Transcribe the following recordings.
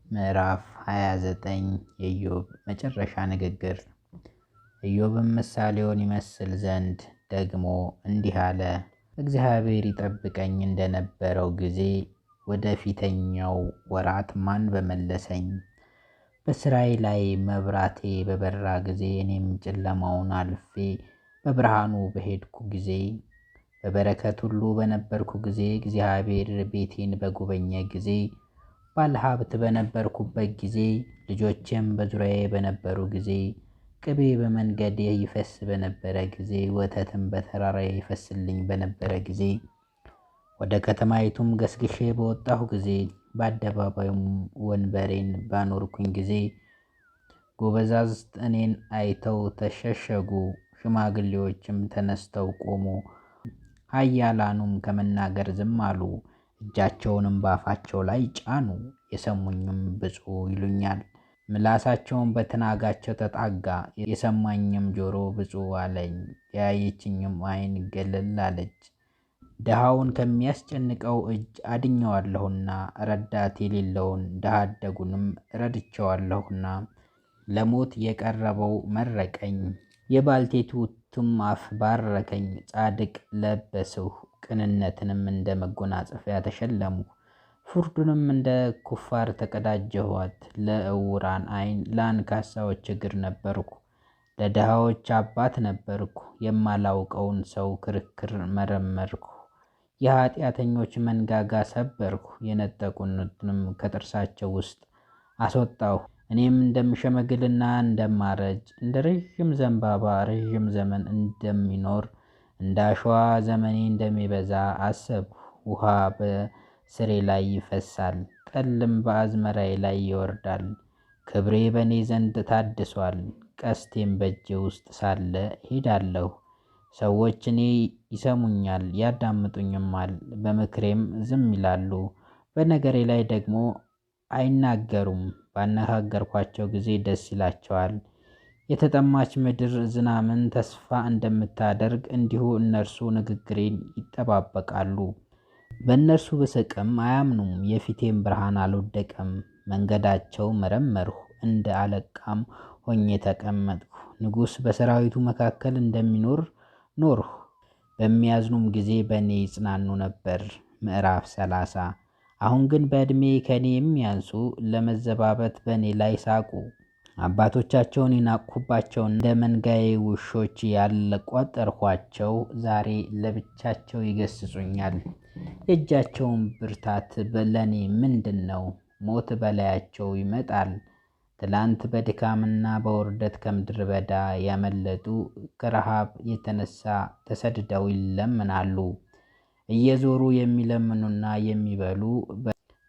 ምዕራፍ 29 የኢዮብ መጨረሻ ንግግር። ኢዮብም ምሳሌውን ይመስል ዘንድ ደግሞ እንዲህ አለ። እግዚአብሔር ይጠብቀኝ እንደነበረው ጊዜ ወደ ፊተኛው ወራት ማን በመለሰኝ። በሥራዬ ላይ መብራቴ በበራ ጊዜ እኔም ጨለማውን አልፌ በብርሃኑ በሄድኩ ጊዜ፣ በበረከት ሁሉ በነበርኩ ጊዜ፣ እግዚአብሔር ቤቴን በጎበኘ ጊዜ፣ ባለሀብት በነበርኩበት ጊዜ፣ ልጆቼም በዙሪያዬ በነበሩ ጊዜ፣ ቅቤ በመንገዴ ይፈስ በነበረ ጊዜ፣ ወተትም በተራራዬ ይፈስልኝ በነበረ ጊዜ፣ ወደ ከተማይቱም ገስግሼ በወጣሁ ጊዜ፣ በአደባባዩም ወንበሬን ባኖርኩኝ ጊዜ፣ ጎበዛዝት እኔን አይተው ተሸሸጉ፣ ሽማግሌዎችም ተነስተው ቆሙ፣ ኃያላኑም ከመናገር ዝም አሉ። እጃቸውንም በአፋቸው ላይ ጫኑ፣ የሰሙኝም ብፁዕ ይሉኛል። ምላሳቸውን በትናጋቸው ተጣጋ፣ የሰማኝም ጆሮ ብፁዕ አለኝ። ያየችኝም ዓይን ገለል አለች። ድሃውን ከሚያስጨንቀው እጅ አድኜዋለሁና፣ ረዳት የሌለውን ድሃ አደጉንም ረድቼዋለሁና። ለሞት የቀረበው መረቀኝ፣ የባልቴቲቱም አፍ ባረከኝ። ጻድቅ ለበስሁ፣ ቅንነትንም እንደ መጎናጸፊያ ተሸለምሁ። ፍርዱንም እንደ ኩፋር ተቀዳጀኋት። ለዕውራን ዓይን ለአንካሳዎች እግር ነበርኩ። ለድሃዎች አባት ነበርኩ። የማላውቀውን ሰው ክርክር መረመርኩ። የኃጢአተኞች መንጋጋ ሰበርኩ። የነጠቁትንም ከጥርሳቸው ውስጥ አስወጣሁ። እኔም እንደምሸመግልና እንደማረጅ፣ እንደ ረዥም ዘንባባ ረዥም ዘመን እንደሚኖር፣ እንደ አሸዋ ዘመኔ እንደሚበዛ አሰብሁ። ውኃ በሥሬ ላይ ይፈሳል፣ ጠልም በአዝመራዬ ላይ ይወርዳል። ክብሬ በእኔ ዘንድ ታድሷል። ቀስቴም በእጄ ውስጥ ሳለ እሄዳለሁ። ሰዎች እኔ ይሰሙኛል ያዳምጡኝማል፣ በምክሬም ዝም ይላሉ። በነገሬ ላይ ደግሞ አይናገሩም። ባነጋገርኳቸው ጊዜ ደስ ይላቸዋል። የተጠማች ምድር ዝናምን ተስፋ እንደምታደርግ እንዲሁ እነርሱ ንግግሬን ይጠባበቃሉ። በእነርሱ ብስቅም አያምኑም፣ የፊቴም ብርሃን አልወደቀም። መንገዳቸው መረመርሁ፣ እንደ አለቃም ሆኜ ተቀመጥሁ። ንጉሥ በሰራዊቱ መካከል እንደሚኖር ኖርሁ። በሚያዝኑም ጊዜ በእኔ ይጽናኑ ነበር። ምዕራፍ 30 አሁን ግን በዕድሜ ከእኔ የሚያንሱ ለመዘባበት በእኔ ላይ ሳቁ። አባቶቻቸውን የናቅሁባቸውን እንደ መንጋዬ ውሾች ያልቆጠርኋቸው ዛሬ ለብቻቸው ይገሥጹኛል። የእጃቸውን ብርታት ለእኔ ምንድን ነው? ሞት በላያቸው ይመጣል። ትላንት በድካምና በውርደት ከምድረ በዳ ያመለጡ ከረሃብ የተነሳ ተሰድደው ይለምናሉ። እየዞሩ የሚለምኑና የሚበሉ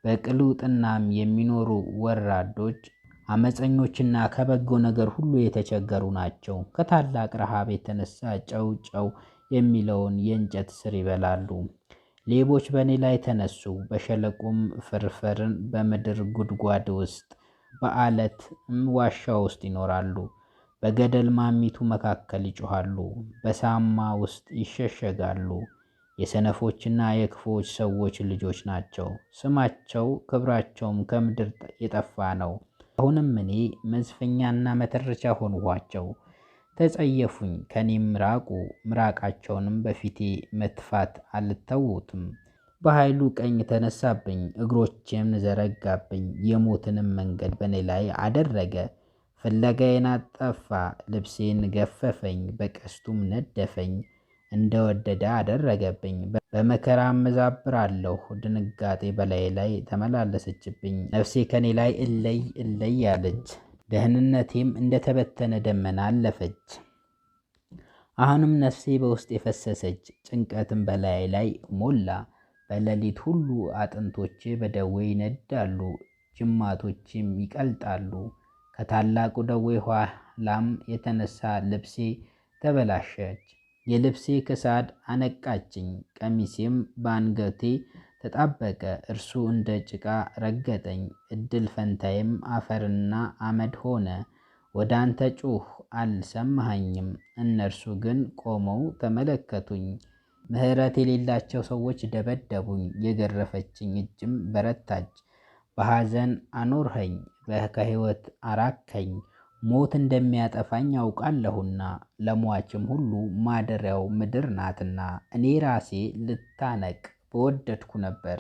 በቅሉጥናም የሚኖሩ ወራዶች፣ አመፀኞችና ከበጎ ነገር ሁሉ የተቸገሩ ናቸው። ከታላቅ ረሃብ የተነሳ ጨው የሚለውን የእንጨት ሥር ይበላሉ። ሌቦች በእኔ ላይ ተነሱ፣ በሸለቆም ፍርፍርን፣ በምድር ጉድጓድ ውስጥ በዓለትም ዋሻ ውስጥ ይኖራሉ። በገደል ማሚቱ መካከል ይጮኻሉ፣ በሳማ ውስጥ ይሸሸጋሉ። የሰነፎችና የክፉዎች ሰዎች ልጆች ናቸው። ስማቸው ክብራቸውም ከምድር የጠፋ ነው። አሁንም እኔ መዝፈኛና መተረቻ ሆንኋቸው። ተጸየፉኝ፣ ከኔም ራቁ። ምራቃቸውንም በፊቴ መትፋት አልተዉትም። በኃይሉ ቀኝ ተነሳብኝ፣ እግሮቼም ዘረጋብኝ። የሞትንም መንገድ በእኔ ላይ አደረገ። ፍለጋዬን አጠፋ፣ ልብሴን ገፈፈኝ፣ በቀስቱም ነደፈኝ። እንደወደደ አደረገብኝ። በመከራ እመዛብራለሁ። ድንጋጤ በላዬ ላይ ተመላለሰችብኝ። ነፍሴ ከኔ ላይ እለይ እለይ አለች። ደህንነቴም እንደተበተነ ደመና አለፈች። አሁንም ነፍሴ በውስጥ የፈሰሰች፣ ጭንቀትም በላዬ ላይ ሞላ። በሌሊት ሁሉ አጥንቶቼ በደዌ ይነዳሉ፣ ጅማቶቼም ይቀልጣሉ። ከታላቁ ደዌ ኋላም የተነሳ ልብሴ ተበላሸች። የልብሴ ክሳድ አነቃችኝ፣ ቀሚሴም በአንገቴ ተጣበቀ። እርሱ እንደ ጭቃ ረገጠኝ፣ እድል ፈንታዬም አፈርና አመድ ሆነ። ወደ አንተ ጮኽሁ፣ አልሰማኸኝም። እነርሱ ግን ቆመው ተመለከቱኝ። ምሕረት የሌላቸው ሰዎች ደበደቡኝ፣ የገረፈችኝ እጅም በረታች። በሐዘን አኖርኸኝ፣ ከሕይወት አራቅከኝ። ሞት እንደሚያጠፋኝ አውቃለሁና ለሟችም ሁሉ ማደሪያው ምድር ናትና። እኔ ራሴ ልታነቅ በወደድኩ ነበር።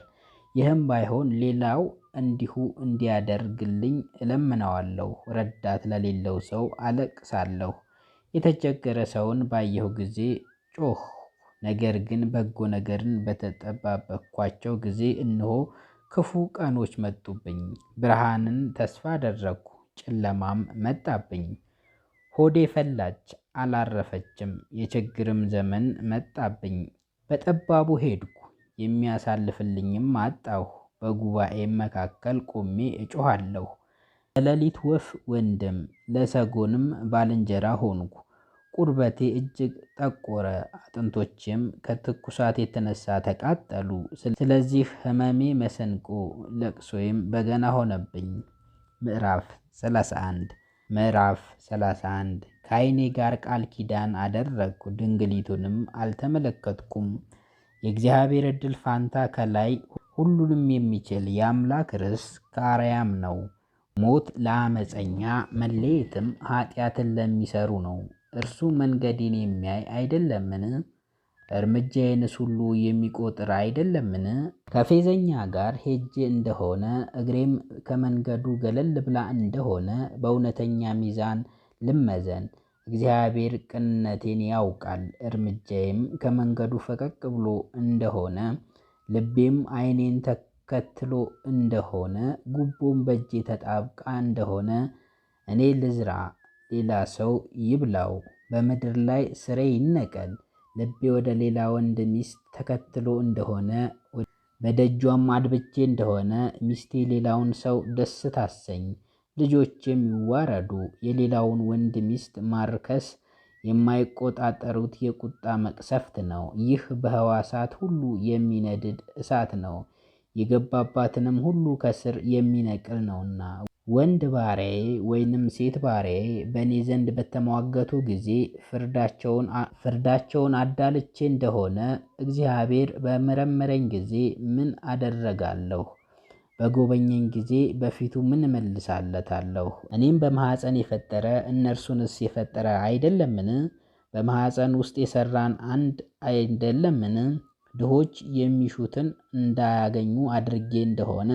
ይህም ባይሆን ሌላው እንዲሁ እንዲያደርግልኝ እለምነዋለሁ። ረዳት ለሌለው ሰው አለቅሳለሁ። የተቸገረ ሰውን ባየሁ ጊዜ ጮኽሁ። ነገር ግን በጎ ነገርን በተጠባበቅኳቸው ጊዜ እነሆ ክፉ ቀኖች መጡብኝ። ብርሃንን ተስፋ አደረግኩ፣ ጨለማም መጣብኝ። ሆዴ ፈላች አላረፈችም፣ የችግርም ዘመን መጣብኝ። በጠባቡ ሄድኩ፣ የሚያሳልፍልኝም አጣሁ። በጉባኤም መካከል ቆሜ እጮኻለሁ። ለሌሊት ወፍ ወንድም ለሰጎንም ባልንጀራ ሆንኩ። ቁርበቴ እጅግ ጠቆረ፣ አጥንቶቼም ከትኩሳት የተነሳ ተቃጠሉ። ስለዚህ ሕመሜ መሰንቆ፣ ለቅሶዬም በገና ሆነብኝ። ምዕራፍ 31 ምዕራፍ 31 ከዓይኔ ጋር ቃል ኪዳን አደረግኩ፣ ድንግሊቱንም አልተመለከትኩም። የእግዚአብሔር ዕድል ፋንታ ከላይ ሁሉንም የሚችል የአምላክ ርስት ከአርያም ነው። ሞት ለዓመፀኛ መለየትም ኃጢአትን ለሚሰሩ ነው። እርሱ መንገዴን የሚያይ አይደለምን? እርምጃዬንስ ሁሉ የሚቆጥር አይደለምን? ከፌዘኛ ጋር ሄጄ እንደሆነ እግሬም ከመንገዱ ገለል ብላ እንደሆነ በእውነተኛ ሚዛን ልመዘን። እግዚአብሔር ቅንነቴን ያውቃል። እርምጃዬም ከመንገዱ ፈቀቅ ብሎ እንደሆነ ልቤም ዓይኔን ተከትሎ እንደሆነ ጉቦም በእጄ ተጣብቃ እንደሆነ እኔ ልዝራ፣ ሌላ ሰው ይብላው። በምድር ላይ ሥሬ ይነቀል። ልቤ ወደ ሌላ ወንድ ሚስት ተከትሎ እንደሆነ በደጇም አድብቼ እንደሆነ ሚስቴ ሌላውን ሰው ደስ ታሰኝ። ልጆቼም ይዋረዱ። የሌላውን ወንድ ሚስት ማርከስ የማይቆጣጠሩት የቁጣ መቅሰፍት ነው። ይህ በሕዋሳት ሁሉ የሚነድድ እሳት ነው፣ የገባባትንም ሁሉ ከስር የሚነቅል ነውና። ወንድ ባሪያዬ ወይንም ሴት ባሪያዬ በእኔ ዘንድ በተሟገቱ ጊዜ ፍርዳቸውን አዳልቼ እንደሆነ እግዚአብሔር በመረመረኝ ጊዜ ምን አደረጋለሁ? በጎበኘኝ ጊዜ በፊቱ ምን እመልሳለታለሁ? እኔም በማኅፀን የፈጠረ እነርሱንስ የፈጠረ አይደለምን? በማኅፀን ውስጥ የሠራን አንድ አይደለምን? ድሆች የሚሹትን እንዳያገኙ አድርጌ እንደሆነ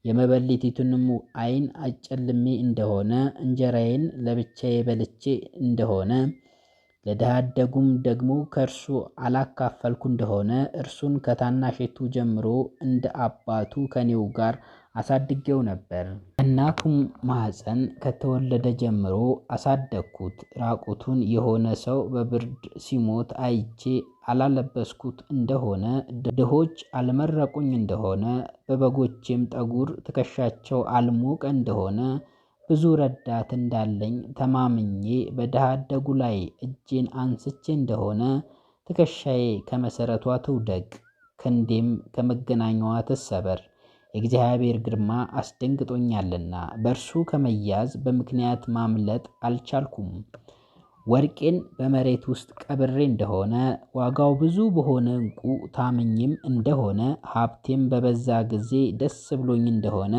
የመበለቲቱንም ዓይን አጨልሜ እንደሆነ እንጀራዬን ለብቻዬ በልቼ እንደሆነ ለድሃ አደጉም ደግሞ ከእርሱ አላካፈልኩ እንደሆነ እርሱን ከታናሽቱ ጀምሮ እንደ አባቱ ከኔው ጋር አሳድጌው ነበር። እናቱም ማኅፀን ከተወለደ ጀምሮ አሳደግኩት። ራቁቱን የሆነ ሰው በብርድ ሲሞት አይቼ አላለበስኩት እንደሆነ ድሆች አልመረቁኝ እንደሆነ በበጎቼም ጠጉር ትከሻቸው አልሞቀ እንደሆነ ብዙ ረዳት እንዳለኝ ተማምኜ በድሃ አደጉ ላይ እጄን አንስቼ እንደሆነ ትከሻዬ ከመሠረቷ ትውደቅ፣ ክንዴም ከመገናኛዋ ትሰበር። የእግዚአብሔር ግርማ አስደንግጦኛልና በእርሱ ከመያዝ በምክንያት ማምለጥ አልቻልኩም። ወርቄን በመሬት ውስጥ ቀብሬ እንደሆነ ዋጋው ብዙ በሆነ ዕንቁ ታምኜም እንደሆነ ሀብቴም በበዛ ጊዜ ደስ ብሎኝ እንደሆነ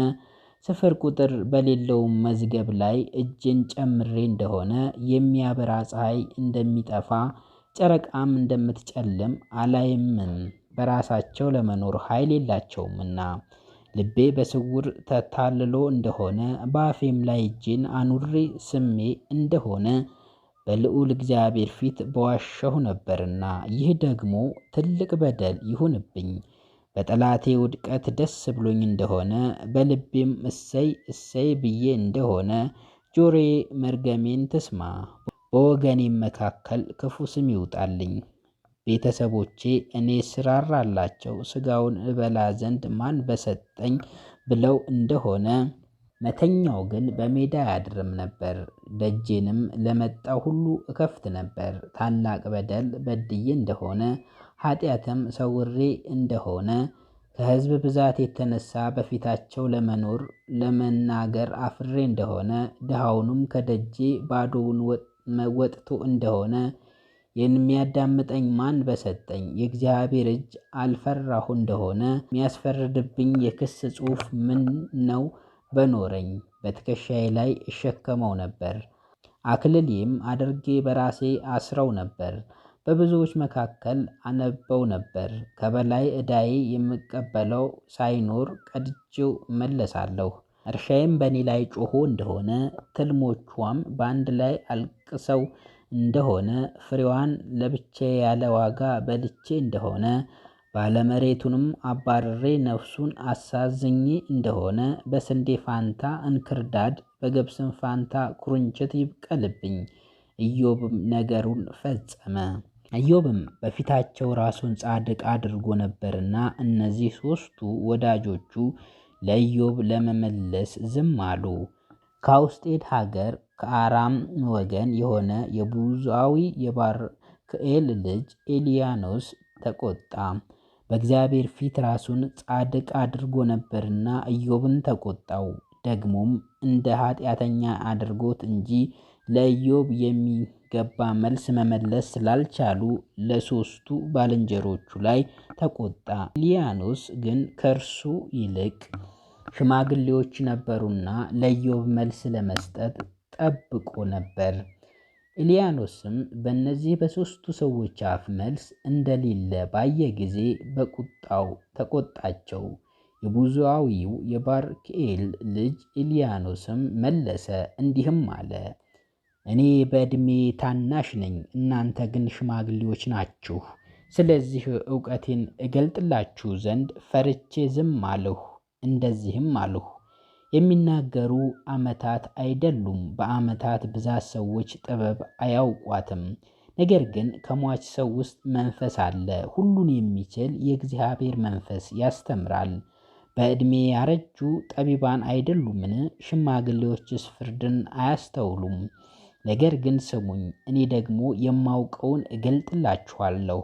ስፍር ቁጥር በሌለው መዝገብ ላይ እጄን ጨምሬ እንደሆነ የሚያበራ ፀሐይ እንደሚጠፋ ጨረቃም እንደምትጨልም አላይምን? በራሳቸው ለመኖር ኃይል የላቸውምና። ልቤ በስውር ተታልሎ እንደሆነ በአፌም ላይ እጄን አኑሬ ስሜ እንደሆነ በልዑል እግዚአብሔር ፊት በዋሸሁ ነበርና። ይህ ደግሞ ትልቅ በደል ይሁንብኝ። በጠላቴ ውድቀት ደስ ብሎኝ እንደሆነ በልቤም እሰይ እሰይ ብዬ እንደሆነ ጆሮዬ መርገሜን ትስማ። በወገኔም መካከል ክፉ ስም ይውጣልኝ። ቤተሰቦቼ እኔ ስራራላቸው ሥጋውን እበላ ዘንድ ማን በሰጠኝ ብለው እንደሆነ መተኛው ግን በሜዳ አያድርም ነበር። ደጄንም ለመጣው ሁሉ እከፍት ነበር። ታላቅ በደል በድዬ እንደሆነ ኃጢአትም ሰውሬ እንደሆነ ከሕዝብ ብዛት የተነሳ በፊታቸው ለመናገር አፍሬ እንደሆነ ድሃውንም ከደጄ ባዶውን ወጥቶ እንደሆነ የሚያዳምጠኝ ማን በሰጠኝ? የእግዚአብሔር እጅ አልፈራሁ እንደሆነ የሚያስፈርድብኝ የክስ ጽሑፍ ምን ነው በኖረኝ። በትከሻዬ ላይ እሸከመው ነበር፣ አክሊሌም አድርጌ በራሴ አስረው ነበር። በብዙዎች መካከል አነበው ነበር። ከበላይ ዕዳዬ የምቀበለው ሳይኖር ቀድጄው እመለሳለሁ። እርሻዬም በእኔ ላይ ጮኾ እንደሆነ ትልሞቿም በአንድ ላይ አልቅሰው እንደሆነ ፍሬዋን ለብቻዬ ያለ ዋጋ በልቼ እንደሆነ ባለመሬቱንም አባርሬ ነፍሱን አሳዝኜ እንደሆነ በስንዴ ፋንታ እንክርዳድ በገብስም ፋንታ ኩርንችት ይብቀልብኝ። ኢዮብም ነገሩን ፈጸመ። ኢዮብም በፊታቸው ራሱን ጻድቅ አድርጎ ነበርና እነዚህ ሦስቱ ወዳጆቹ ለኢዮብ ለመመለስ ዝም አሉ። ከአውስጤድ ሀገር ከአራም ወገን የሆነ የቡዛዊ የባርክኤል ልጅ ኤልያኖስ ተቆጣ። በእግዚአብሔር ፊት ራሱን ጻድቅ አድርጎ ነበርና ኢዮብን ተቆጣው። ደግሞም እንደ ኃጢአተኛ አድርጎት እንጂ ለኢዮብ የሚገባ መልስ መመለስ ስላልቻሉ ለሦስቱ ባልንጀሮቹ ላይ ተቆጣ። ኤልያኖስ ግን ከእርሱ ይልቅ ሽማግሌዎች ነበሩና ለኢዮብ መልስ ለመስጠት ጠብቆ ነበር። ኤልያኖስም በእነዚህ በሦስቱ ሰዎች አፍ መልስ እንደሌለ ባየ ጊዜ በቁጣው ተቆጣቸው። የቡዛዊው የባርክኤል ልጅ ኤልያኖስም መለሰ እንዲህም አለ፣ እኔ በዕድሜ ታናሽ ነኝ፣ እናንተ ግን ሽማግሌዎች ናችሁ። ስለዚህ ዕውቀቴን እገልጥላችሁ ዘንድ ፈርቼ ዝም አልሁ። እንደዚህም አልሁ፣ የሚናገሩ ዓመታት አይደሉም፣ በዓመታት ብዛት ሰዎች ጥበብ አያውቋትም። ነገር ግን ከሟች ሰው ውስጥ መንፈስ አለ፣ ሁሉን የሚችል የእግዚአብሔር መንፈስ ያስተምራል። በዕድሜ ያረጁ ጠቢባን አይደሉምን? ሽማግሌዎችስ ፍርድን አያስተውሉም? ነገር ግን ስሙኝ፣ እኔ ደግሞ የማውቀውን እገልጥላችኋለሁ።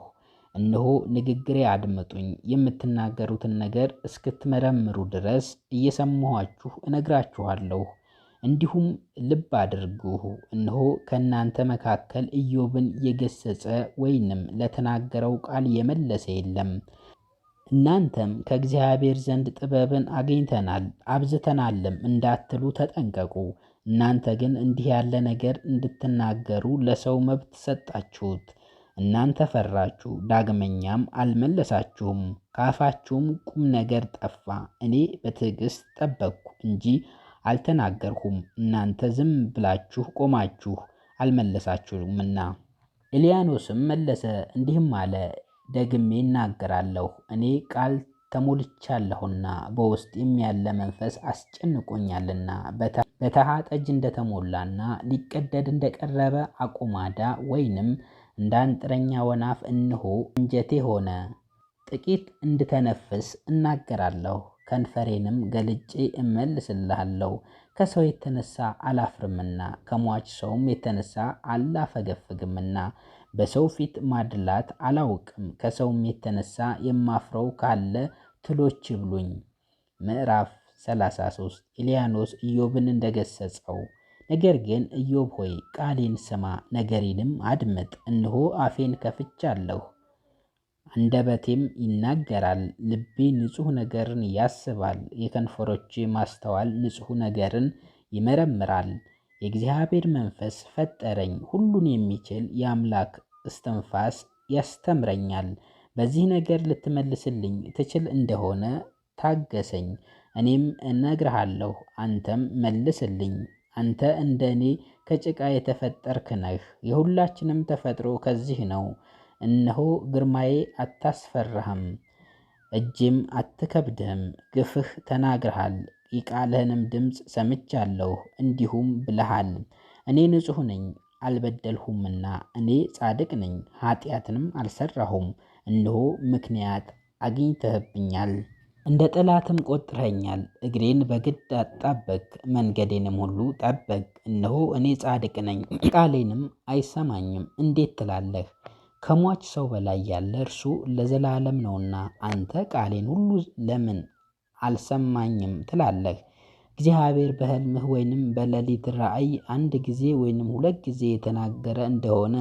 እነሆ ንግግሬ አድምጡኝ። የምትናገሩትን ነገር እስክትመረምሩ ድረስ እየሰማኋችሁ እነግራችኋለሁ። እንዲሁም ልብ አድርጉ። እነሆ ከእናንተ መካከል ኢዮብን የገሰጸ ወይንም ለተናገረው ቃል የመለሰ የለም። እናንተም ከእግዚአብሔር ዘንድ ጥበብን አግኝተናል አብዝተናልም እንዳትሉ ተጠንቀቁ። እናንተ ግን እንዲህ ያለ ነገር እንድትናገሩ ለሰው መብት ሰጣችሁት። እናንተ ፈራችሁ፣ ዳግመኛም አልመለሳችሁም። ከአፋችሁም ቁም ነገር ጠፋ። እኔ በትዕግሥት ጠበቅኩ እንጂ አልተናገርሁም። እናንተ ዝም ብላችሁ ቆማችሁ አልመለሳችሁምና። ኤልያኖስም መለሰ እንዲህም አለ፣ ደግሜ እናገራለሁ። እኔ ቃል ተሞልቻለሁና በውስጤም ያለ መንፈስ አስጨንቆኛልና። በተሃ ጠጅ እንደተሞላና ሊቀደድ እንደቀረበ አቁማዳ ወይንም እንዳንጥረኛ ወናፍ እንሆ አንጀቴ ሆነ። ጥቂት እንድተነፍስ እናገራለሁ፣ ከንፈሬንም ገልጬ እመልስልሃለሁ። ከሰው የተነሳ አላፍርምና ከሟች ሰውም የተነሳ አላፈገፍግምና። በሰው ፊት ማድላት አላውቅም፣ ከሰውም የተነሳ የማፍረው ካለ ትሎች ይብሉኝ። ምዕራፍ 33 ኤልያኖስ ኢዮብን እንደገሰጸው። ነገር ግን ኢዮብ ሆይ ቃሌን ስማ፣ ነገሬንም አድምጥ። እነሆ አፌን ከፍቻለሁ፣ አንደበቴም ይናገራል። ልቤ ንጹሕ ነገርን ያስባል፣ የከንፈሮቼ ማስተዋል ንጹሕ ነገርን ይመረምራል። የእግዚአብሔር መንፈስ ፈጠረኝ፣ ሁሉን የሚችል የአምላክ እስትንፋስ ያስተምረኛል። በዚህ ነገር ልትመልስልኝ ትችል እንደሆነ ታገሰኝ፣ እኔም እነግርሃለሁ፣ አንተም መልስልኝ። አንተ እንደ እኔ ከጭቃ የተፈጠርክ ነህ፣ የሁላችንም ተፈጥሮ ከዚህ ነው። እነሆ ግርማዬ አታስፈራህም፣ እጄም አትከብድህም። ግፍህ ተናግረሃል፣ የቃልህንም ድምፅ ሰምቻለሁ። እንዲሁም ብለሃል፣ እኔ ንጹሕ ነኝ አልበደልሁምና፣ እኔ ጻድቅ ነኝ ኃጢአትንም አልሠራሁም። እነሆ ምክንያት አግኝተህብኛል፣ እንደ ጠላትም ቆጥረኸኛል። እግሬን በግድ አጣበቅ፣ መንገዴንም ሁሉ ጠበቅ። እነሆ እኔ ጻድቅ ነኝ፣ ቃሌንም አይሰማኝም እንዴት ትላለህ? ከሟች ሰው በላይ ያለ እርሱ ለዘላለም ነውና፣ አንተ ቃሌን ሁሉ ለምን አልሰማኝም ትላለህ? እግዚአብሔር በሕልምህ ወይንም በሌሊት ራእይ አንድ ጊዜ ወይንም ሁለት ጊዜ የተናገረ እንደሆነ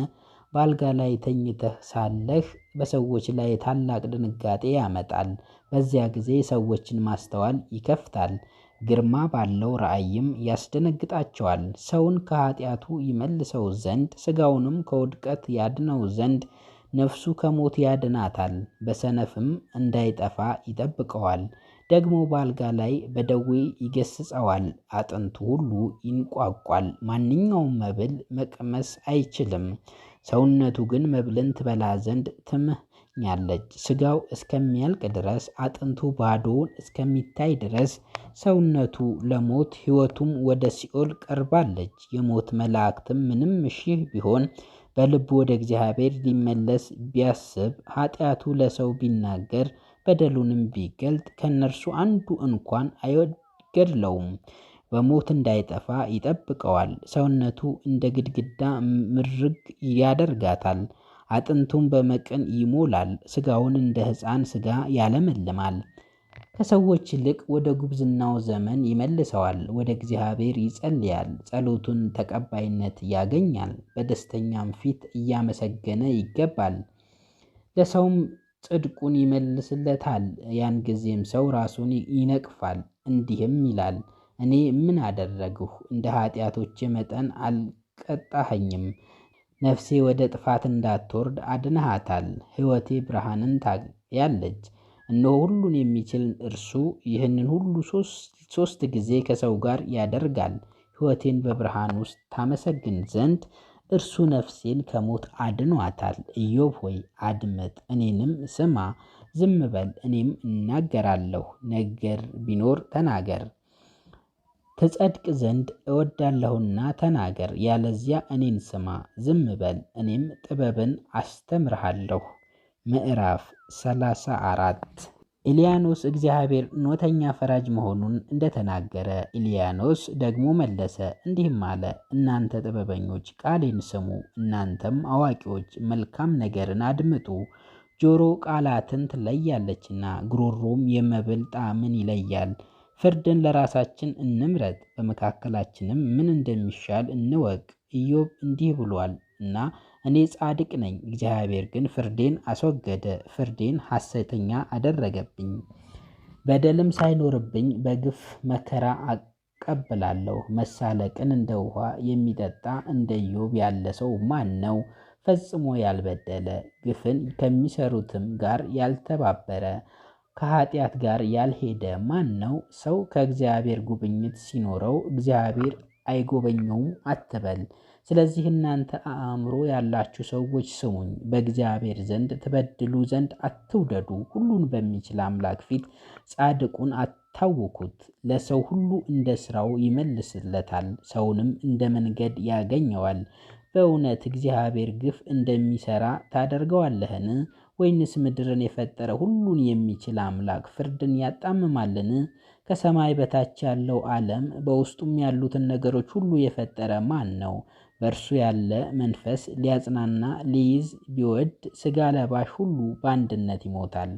በአልጋ ላይ ተኝተህ ሳለህ በሰዎች ላይ ታላቅ ድንጋጤ ያመጣል። በዚያ ጊዜ ሰዎችን ማስተዋል ይከፍታል፣ ግርማ ባለው ራእይም ያስደነግጣቸዋል። ሰውን ከኃጢአቱ ይመልሰው ዘንድ ሥጋውንም ከውድቀት ያድነው ዘንድ ነፍሱ ከሞት ያድናታል፣ በሰነፍም እንዳይጠፋ ይጠብቀዋል። ደግሞ በአልጋ ላይ በደዌ ይገሥጸዋል፣ አጥንቱ ሁሉ ይንቋቋል፣ ማንኛውም መብል መቅመስ አይችልም። ሰውነቱ ግን መብልን ትበላ ዘንድ ትመኛለች። ሥጋው እስከሚያልቅ ድረስ፣ አጥንቱ ባዶውን እስከሚታይ ድረስ ሰውነቱ ለሞት ሕይወቱም ወደ ሲኦል ቀርባለች። የሞት መላእክትም ምንም ሺህ ቢሆን በልቡ ወደ እግዚአብሔር ሊመለስ ቢያስብ፣ ኃጢአቱ ለሰው ቢናገር፣ በደሉንም ቢገልጥ ከእነርሱ አንዱ እንኳን አይገድለውም። በሞት እንዳይጠፋ ይጠብቀዋል። ሰውነቱ እንደ ግድግዳ ምርግ ያደርጋታል፣ አጥንቱም በመቅን ይሞላል። ሥጋውን እንደ ሕፃን ሥጋ ያለመልማል። ከሰዎች ይልቅ ወደ ጉብዝናው ዘመን ይመልሰዋል። ወደ እግዚአብሔር ይጸልያል፣ ጸሎቱን ተቀባይነት ያገኛል። በደስተኛም ፊት እያመሰገነ ይገባል። ለሰውም ጽድቁን ይመልስለታል። ያን ጊዜም ሰው ራሱን ይነቅፋል፣ እንዲህም ይላል፣ እኔ ምን አደረግሁ? እንደ ኃጢአቶቼ መጠን አልቀጣኸኝም። ነፍሴ ወደ ጥፋት እንዳትወርድ አድነሃታል። ሕይወቴ ብርሃንን ታያለች። እነሆ ሁሉን የሚችል እርሱ ይህንን ሁሉ ሦስት ጊዜ ከሰው ጋር ያደርጋል። ሕይወቴን በብርሃን ውስጥ ታመሰግን ዘንድ እርሱ ነፍሴን ከሞት አድኗታል። ኢዮብ ሆይ አድምጥ፣ እኔንም ስማ። ዝም በል፣ እኔም እናገራለሁ። ነገር ቢኖር ተናገር፣ ትጸድቅ ዘንድ እወዳለሁና ተናገር። ያለዚያ እኔን ስማ፣ ዝም በል፣ እኔም ጥበብን አስተምርሃለሁ። ምዕራፍ 34 ኢልያኖስ እግዚአብሔር እውነተኛ ፈራጅ መሆኑን እንደተናገረ ኢልያኖስ ደግሞ መለሰ እንዲህም አለ፣ እናንተ ጥበበኞች ቃሌን ስሙ፣ እናንተም አዋቂዎች መልካም ነገርን አድምጡ። ጆሮ ቃላትን ትለያለችና ጉሮሮም የመብል ጣዕምን ይለያል። ፍርድን ለራሳችን እንምረጥ፣ በመካከላችንም ምን እንደሚሻል እንወቅ። ኢዮብ እንዲህ ብሏል እና እኔ ጻድቅ ነኝ፣ እግዚአብሔር ግን ፍርዴን አስወገደ፣ ፍርዴን ሐሰተኛ አደረገብኝ። በደልም ሳይኖርብኝ በግፍ መከራ አቀብላለሁ። መሳለቅን እንደ ውኃ የሚጠጣ እንደ ኢዮብ ያለ ሰው ማን ነው? ፈጽሞ ያልበደለ፣ ግፍን ከሚሰሩትም ጋር ያልተባበረ፣ ከኃጢአት ጋር ያልሄደ ማን ነው? ሰው ከእግዚአብሔር ጉብኝት ሲኖረው እግዚአብሔር አይጎበኘውም አትበል። ስለዚህ እናንተ አእምሮ ያላችሁ ሰዎች ስሙኝ፣ በእግዚአብሔር ዘንድ ትበድሉ ዘንድ አትውደዱ። ሁሉን በሚችል አምላክ ፊት ጻድቁን አታውኩት። ለሰው ሁሉ እንደ ሥራው ይመልስለታል፣ ሰውንም እንደ መንገድ ያገኘዋል። በእውነት እግዚአብሔር ግፍ እንደሚሠራ ታደርገዋለህን? ወይንስ ምድርን የፈጠረ ሁሉን የሚችል አምላክ ፍርድን ያጣምማልን? ከሰማይ በታች ያለው ዓለም በውስጡም ያሉትን ነገሮች ሁሉ የፈጠረ ማን ነው? በእርሱ ያለ መንፈስ ሊያጽናና ሊይዝ ቢወድ ሥጋ ለባሽ ሁሉ በአንድነት ይሞታል፣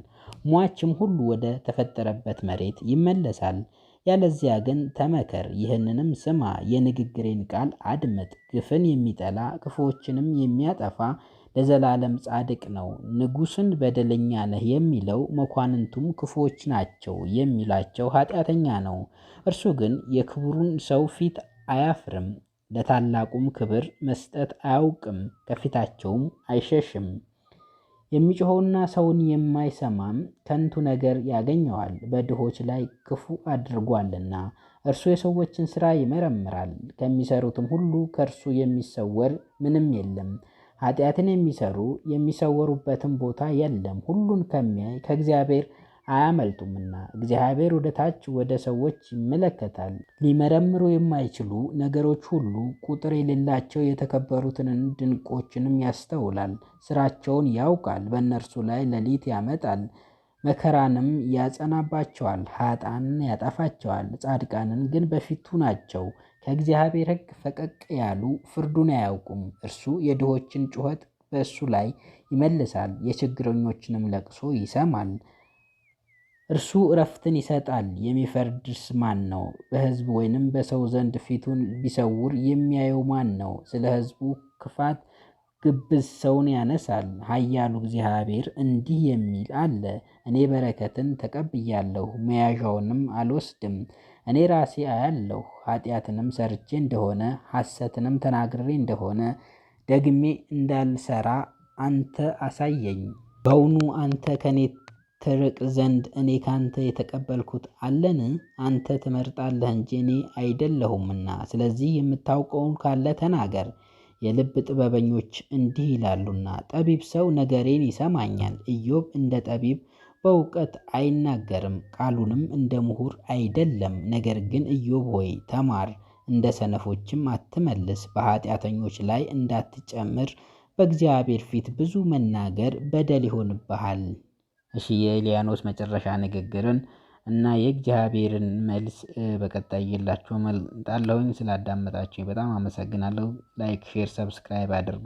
ሟችም ሁሉ ወደ ተፈጠረበት መሬት ይመለሳል። ያለዚያ ግን ተመከር፣ ይህንንም ስማ፣ የንግግሬን ቃል አድምጥ። ግፍን የሚጠላ ክፉዎችንም የሚያጠፋ ለዘላለም ጻድቅ ነው። ንጉሥን በደለኛ ነህ የሚለው መኳንንቱም ክፉዎች ናቸው የሚላቸው ኃጢአተኛ ነው። እርሱ ግን የክቡሩን ሰው ፊት አያፍርም፣ ለታላቁም ክብር መስጠት አያውቅም፣ ከፊታቸውም አይሸሽም። የሚጮኸውና ሰውን የማይሰማም ከንቱ ነገር ያገኘዋል፣ በድሆች ላይ ክፉ አድርጓልና። እርሱ የሰዎችን ሥራ ይመረምራል፣ ከሚሰሩትም ሁሉ ከእርሱ የሚሰወር ምንም የለም። ኃጢአትን የሚሰሩ የሚሰወሩበትም ቦታ የለም፣ ሁሉን ከሚያይ ከእግዚአብሔር አያመልጡምና። እግዚአብሔር ወደ ታች ወደ ሰዎች ይመለከታል፣ ሊመረምሩ የማይችሉ ነገሮች ሁሉ ቁጥር የሌላቸው የተከበሩትን ድንቆችንም ያስተውላል። ሥራቸውን ያውቃል፣ በእነርሱ ላይ ሌሊት ያመጣል፣ መከራንም ያጸናባቸዋል። ኃጥአንን ያጠፋቸዋል፣ ጻድቃንን ግን በፊቱ ናቸው። ከእግዚአብሔር ሕግ ፈቀቅ ያሉ ፍርዱን አያውቁም። እርሱ የድሆችን ጩኸት በእሱ ላይ ይመልሳል፣ የችግረኞችንም ለቅሶ ይሰማል። እርሱ እረፍትን ይሰጣል። የሚፈርድስ ማን ነው? በሕዝብ ወይንም በሰው ዘንድ ፊቱን ቢሰውር የሚያየው ማን ነው? ስለ ሕዝቡ ክፋት ግብዝ ሰውን ያነሳል። ኃያሉ እግዚአብሔር እንዲህ የሚል አለ፣ እኔ በረከትን ተቀብያለሁ፣ መያዣውንም አልወስድም። እኔ ራሴ አያለሁ፣ ኃጢአትንም ሰርቼ እንደሆነ ሐሰትንም ተናግሬ እንደሆነ ደግሜ እንዳልሰራ አንተ አሳየኝ። በውኑ አንተ ከኔ ትርቅ ዘንድ እኔ ካንተ የተቀበልኩት አለን? አንተ ትመርጣለህ እንጂ እኔ አይደለሁምና። ስለዚህ የምታውቀውን ካለ ተናገር። የልብ ጥበበኞች እንዲህ ይላሉና፣ ጠቢብ ሰው ነገሬን ይሰማኛል። ኢዮብ እንደ ጠቢብ በእውቀት አይናገርም፣ ቃሉንም እንደ ምሁር አይደለም። ነገር ግን ኢዮብ ሆይ ተማር፣ እንደ ሰነፎችም አትመልስ። በኃጢአተኞች ላይ እንዳትጨምር፣ በእግዚአብሔር ፊት ብዙ መናገር በደል ይሆንብሃል። እሺ የኤልያኖስ መጨረሻ ንግግርን እና የእግዚአብሔርን መልስ በቀጣይ ይዤላችሁ እመጣለሁኝ። ስላዳመጣችሁኝ በጣም አመሰግናለሁ። ላይክ፣ ሼር፣ ሰብስክራይብ አድርጉ።